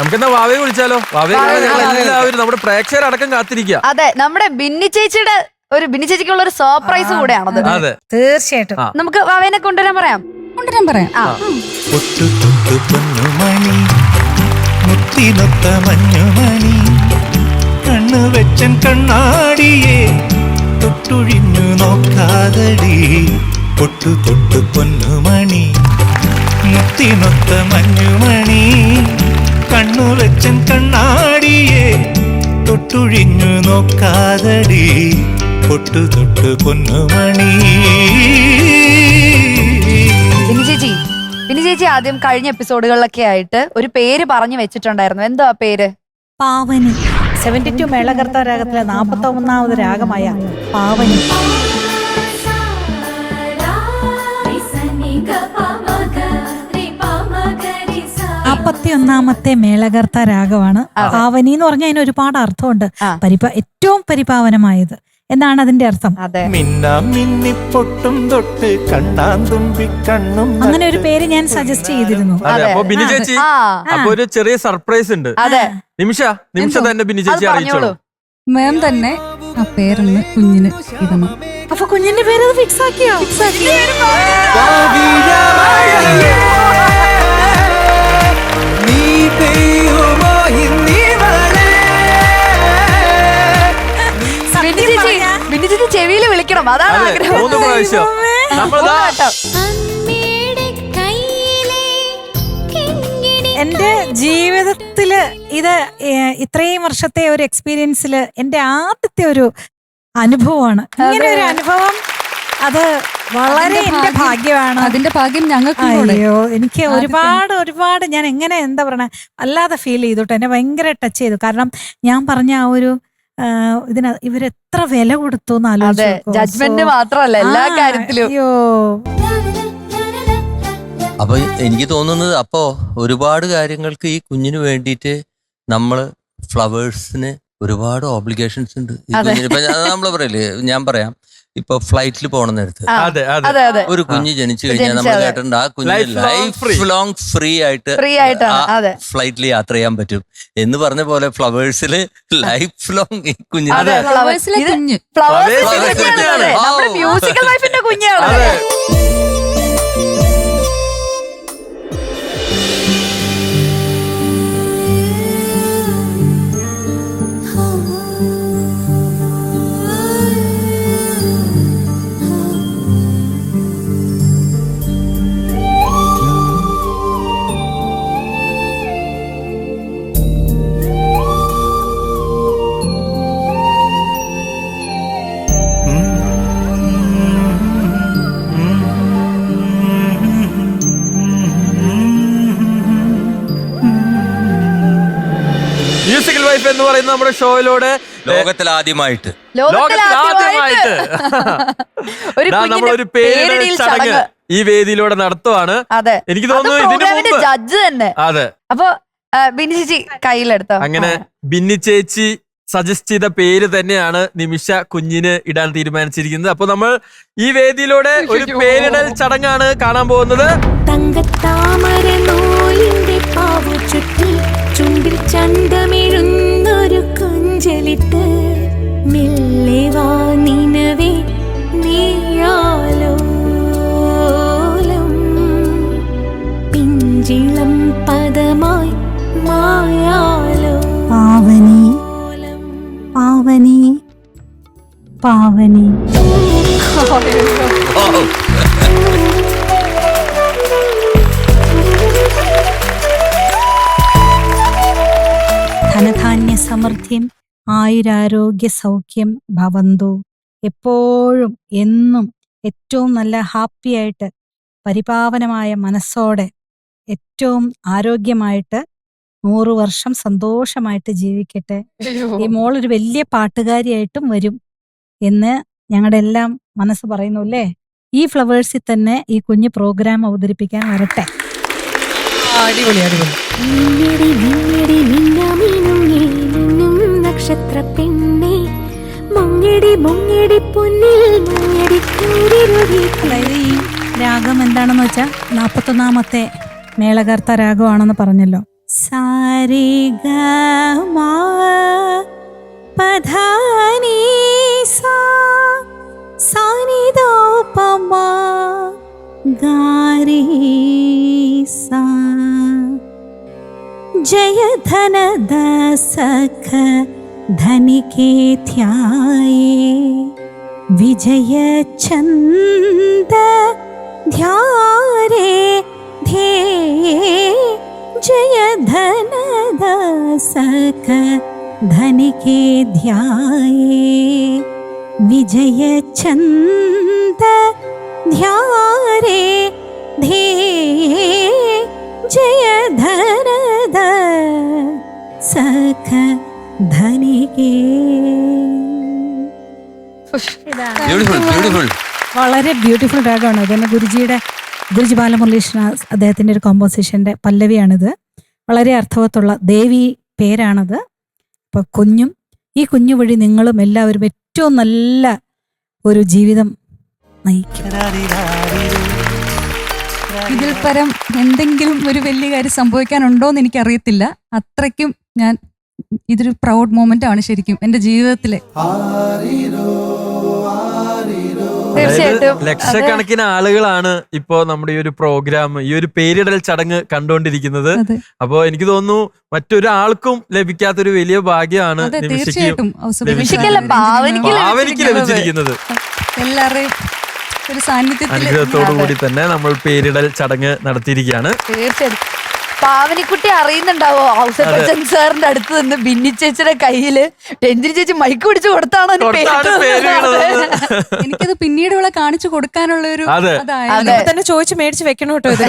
നമുക്കെന്നാ വാവയെ വിളിച്ചാലോ? വാവയെ എല്ലാവരും നമ്മുടെ പ്രേക്ഷകരടക്കം കാത്തിരിക്കുക. അതെ, നമ്മുടെ ബിന്നി ചേച്ചിക്കുള്ള ഒരു സർപ്രൈസ് കൂടെയാണത്. അതെ, തീർച്ചയായിട്ടും. നമുക്ക് വാവേനെ കൊണ്ടുവരാൻ പറയാം. മുത്തിനൊത്ത മഞ്ഞുമണി കണ്ണു വെച്ചൻ കണ്ണാടിയെ തൊട്ടുഴിഞ്ഞു നോക്കാതടി പൊട്ടു തൊട്ടു പൊന്നുമണി മുത്തിനൊത്ത മഞ്ഞുമണി കണ്ണു വെച്ചൻ കണ്ണാടിയെ തൊട്ടുഴിഞ്ഞു നോക്കാതടി പൊട്ടു തൊട്ടു പൊന്നുമണി. ബിന്നി ചേച്ചി ആദ്യം കഴിഞ്ഞ എപ്പിസോഡുകളിലൊക്കെ ആയിട്ട് ഒരു പേര് പറഞ്ഞു വെച്ചിട്ടുണ്ടായിരുന്നു. എന്തോ ആ പേര്? പാവനി. 72 മേളകർത്ത രാഗത്തിലെ 41ാമത് രാഗമായ പാവനി. ാമത്തെ മേളകർത്ത രാഗമാണ് പാവനി എന്ന് പറഞ്ഞാൽ അതിന് ഒരുപാട് അർത്ഥമുണ്ട്. ഏറ്റവും പരിപാവനമായത് എന്നാണ് അതിന്റെ അർത്ഥം. അങ്ങനെ ഒരു പേര് ഞാൻ സജസ്റ്റ് ചെയ്തിരുന്നു. അപ്പൊ ബിന്നി ചേച്ചി, അപ്പൊ ഒരു ചെറിയ സർപ്രൈസ് ഉണ്ട്. നിമിഷ തന്നെ ബിന്നി ചേച്ചി അറിയിച്ചോളൂ. മാം തന്നെ ആ പേരൊന്ന് കുഞ്ഞിന് ഇടണം. അപ്പൊ കുഞ്ഞിന്റെ പേര് ഫിക്സ് ആക്കിയോ? ബിന്നി ചേച്ചി ചെവിയില് വിളിക്കണം, അതാണ് ആഗ്രഹം. 3 പ്രാവശ്യം. എന്റെ ജീവിതത്തില് ഇത് ഇത്രയും വർഷത്തെ ഒരു എക്സ്പീരിയൻസില് എന്റെ ആദ്യത്തെ ഒരു അനുഭവമാണ്. ഇങ്ങനെ ഒരു അനുഭവം അത് വളരെ എന്റെ ഭാഗ്യമാണ്. അതിന്റെ ഭാഗ്യം ഞങ്ങൾക്ക്. അയ്യോ, എനിക്ക് ഒരുപാട് ഞാൻ എങ്ങനെ എന്താ പറയണ അല്ലാതെ ഫീൽ ചെയ്തോട്ടെ. എന്നെ ഭയങ്കര ടച്ച് ചെയ്തു. കാരണം ഞാൻ പറഞ്ഞ ആ ഒരു ഇവരെത്ര വില കൊടുത്തു ജഡ്ജ്മെന്റ് മാത്രമല്ല എല്ലാ കാര്യത്തിലും. അയ്യോ, അപ്പൊ എനിക്ക് തോന്നുന്നത് അപ്പോ ഒരുപാട് കാര്യങ്ങൾക്ക് ഈ കുഞ്ഞിന് വേണ്ടിയിട്ട് നമ്മള് ഫ്ലവേഴ്സിന് ഒരുപാട് ഓബ്ലിഗേഷൻസ് ഉണ്ട്. ഈ കുഞ്ഞിന് ഇപ്പൊ നമ്മള് പറയില്ലേ, ഞാൻ പറയാം, ഇപ്പൊ ഫ്ലൈറ്റിൽ പോകണ നേരത്ത് ഒരു കുഞ്ഞ് ജനിച്ചു കഴിഞ്ഞാൽ നമ്മൾ കേട്ടിട്ടുണ്ട് ആ കുഞ്ഞ് ലൈഫ് ലോങ് ഫ്രീ ആയിട്ട് ഫ്ലൈറ്റിൽ യാത്ര ചെയ്യാൻ പറ്റും എന്ന് പറഞ്ഞ പോലെ ഫ്ലവേഴ്സില് ലൈഫ് ലോങ് ഈ കുഞ്ഞിന് മ്യൂസിക്കൽ ലൈഫിന്റെ കുഞ്ഞാണ്. മ്യൂസിക്കൽ വൈഫ് എന്ന് പറയുന്ന നമ്മുടെ ഷോയിലൂടെ ലോകത്തിലാദ്യമായിട്ട് നമ്മളൊരു പേരിടൽ ചടങ്ങ് ഈ വേദിയിലൂടെ നടത്തുവാണ്. എനിക്ക് തോന്നുന്നു ഇതിന് മുമ്പ് ജഡ്ജ് തന്നെ. അതെ, അപ്പൊ ബിന്നി ചേച്ചി കയ്യിലെടുത്തോ. അങ്ങനെ ബിന്നി ചേച്ചി സജസ്റ്റ് ചെയ്ത പേര് തന്നെയാണ് നിമിഷ കുഞ്ഞിന് ഇടാൻ തീരുമാനിച്ചിരിക്കുന്നത്. അപ്പൊ നമ്മൾ ഈ വേദിയിലൂടെ ഒരു പേരിടൽ ചടങ്ങാണ് കാണാൻ പോകുന്നത്. ചുണ്ടിൽ ചന്തമിഴുന്നൊരു കൊഞ്ചലിട്ട് മെല്ലെ വാ നിനവേ നീയാലോലം പിഞ്ചിളം പദമായി മായാലോ പാവനി പാവനി പാവനി. ധനധാന്യ സമൃദ്ധിയും ആയുരാരോഗ്യ സൗഖ്യം ഭവന്തു. എപ്പോഴും എന്നും ഏറ്റവും നല്ല ഹാപ്പിയായിട്ട് പരിപാവനമായ മനസ്സോടെ ഏറ്റവും ആരോഗ്യമായിട്ട് 100 വർഷം സന്തോഷമായിട്ട് ജീവിക്കട്ടെ. ഈ മോളൊരു വലിയ പാട്ടുകാരിയായിട്ടും വരും എന്ന് ഞങ്ങളുടെ എല്ലാം മനസ്സ് പറയുന്നു അല്ലേ. ഈ ഫ്ലവേഴ്സിൽ തന്നെ ഈ കുഞ്ഞ് പ്രോഗ്രാം അവതരിപ്പിക്കാൻ വരട്ടെ. അടിപൊളി അടിപൊളി. നക്ഷത്ര പെണ്ണേ മൊങ്ങടി മൊങ്ങടി പൊന്നിൽ മൊങ്ങടി. അതായത് ഈ രാഗം എന്താണെന്ന് വെച്ചാൽ 41ാമത്തെ മേളകർത്ത രാഗമാണെന്ന് പറഞ്ഞല്ലോ. സാരേ ഗ പധാനി സാ സാനി ദോ പമ ഗാരി സാ जय धन दसख धनि के ध्याये विजय चंद ध्यारे ध्येये जय धन दसख धनि के ध्याये विजय चंद ध्यारे ध्येये जय धनद सख ധനികേ. ബ്യൂട്ടിഫുൾ. വളരെ ബ്യൂട്ടിഫുൾ രാഗമാണ്. ഇതന്നെ ഗുരുജി ബാലമുരളീകൃഷ്ണ അദ്ദേഹത്തിന്റെ ഒരു കോമ്പോസിഷന്റെ പല്ലവിയാണിത്. വളരെ അർത്ഥവത്തുള്ള ദേവി പേരാണത്. അപ്പൊ ഈ കുഞ്ഞു വഴി നിങ്ങളും എല്ലാവരും ഏറ്റവും നല്ല ഒരു ജീവിതം നയിക്കും. ഇതിൽ പരം എന്തെങ്കിലും ഒരു വലിയ കാര്യം സംഭവിക്കാനുണ്ടോ എന്ന് എനിക്കറിയത്തില്ല. അത്രയ്ക്കും ഇതൊരു പ്രൗഡ് മൊമെന്റ് ആണ് ശരിക്കും എന്റെ ജീവിതത്തിലെ. തീർച്ചയായിട്ടും ലക്ഷക്കണക്കിന് ആളുകളാണ് ഇപ്പോ നമ്മുടെ ഈ ഒരു പ്രോഗ്രാം, ഈ ഒരു പേരിടൽ ചടങ്ങ് കണ്ടുകൊണ്ടിരിക്കുന്നത്. അതെ. അപ്പോ എനിക്ക് തോന്നുന്നു മറ്റൊരാൾക്കും ലഭിക്കാത്തൊരു വലിയ ഭാഗ്യമാണ് അതെ, നിമിഷയ്ക്ക് തീർച്ചയായിട്ടും നിമിഷയ്ക്കല്ല, ഭാവനയ്ക്ക് ലഭിച്ചിരിക്കുന്നത്. എല്ലാവരെയും ഒരു സാന്നിധ്യത്തിൽ അനുഗ്രഹത്തോടു കൂടി തന്നെ നമ്മൾ പേരിടൽ ചടങ്ങ് നടത്തിയിരിക്കുകയാണ്. തീർച്ചയായിട്ടും പാവനിക്കുട്ടി അറിയുന്നുണ്ടാവോ ഔസേപ്പച്ചൻ സാറിന്റെ അടുത്ത് നിന്ന് ബിന്നി ചേച്ചിയുടെ കയ്യില് രഞ്ജിനി ചേച്ചി മൈക്ക് പിടിച്ച് കൊടുത്താണോ അതിന് പേര് എനിക്കത് പിന്നീട് ഇവിടെ കാണിച്ചു കൊടുക്കാനുള്ള ഒരു അതെ. അതായത് തന്നെ ചോദിച്ചു മേടിച്ച് വെക്കണം കേട്ടോ ഇത്.